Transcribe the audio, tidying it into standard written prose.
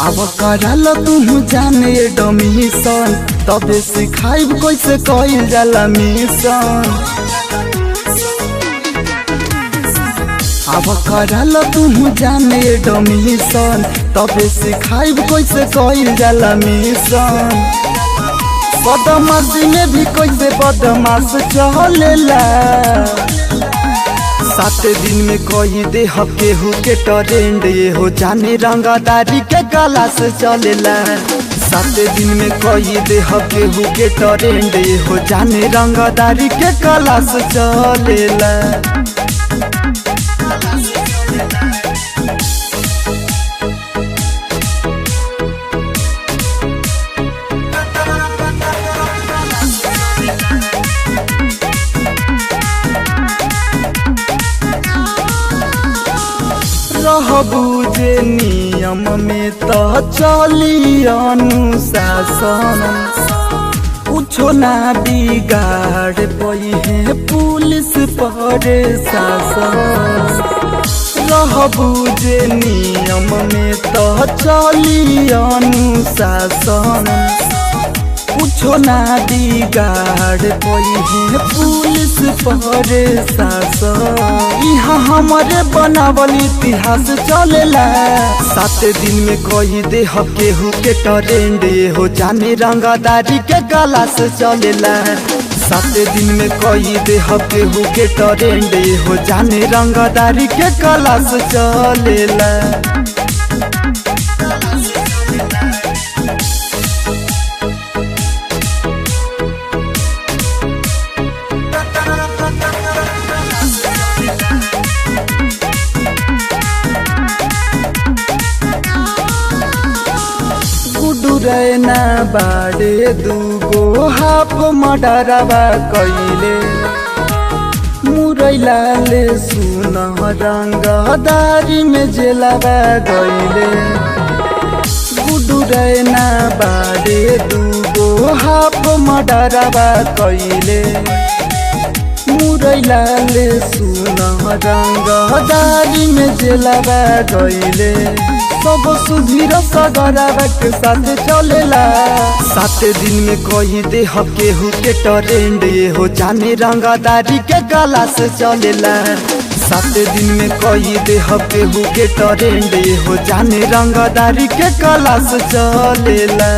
अब करल तू जाने एडमिशन तबे सिखाइब कैसे कइल जाला मिशन। अब करल तू जाने एडमिशन तबे सिखाइब कैसे कइल जाला मिशन। बदमाशी में भी कैसे बदमाश चलेला। 7 दिन में कही दे केहू के ट्रेंड ये हो जाने रंगदारी के कला से चलेला। 7 दिन में कही दे केहू के ट्रेंड ये हो जाने रंगदारी के कला से चलेला। रहबू जे नियम में तो चली अनुशासन। कुछो ना बिगाड़ पई है पुलिस प्रशासन। रहबू जे नियम में तो चली अनुशासन। कुछो ना बिगाड़ पई है पुलिस प्रशासन। यहाँ हमारे बनावल इतिहास चलेला। 7 दिन में कही दे केहू के ट्रेंड ये हो जाने रंगदारी के कला से चलेला। 7 दिन में कही दे केहू के ट्रेंड ये हो जाने रंगदारी के कला से चलेला। रैना बाड़े दूगो हाफ मडरवा कइले। मुरैलाले सुन रंगदारी में जेलवा गइले। गुडू रैना बाड़े दूगो हाफ मडरवा कइले। मुरैलाले सुन रंगदारी में जेलवा गइले। सब सुधीर सगरावा के साथ चलेला। 7 दिन में कही दे केहू के ट्रेंड ये हो जाने रंगदारी के कला से चलेला। 7 दिन में कही दे केहू के ट्रेंड ये हो जाने रंगदारी के कला से चलेला।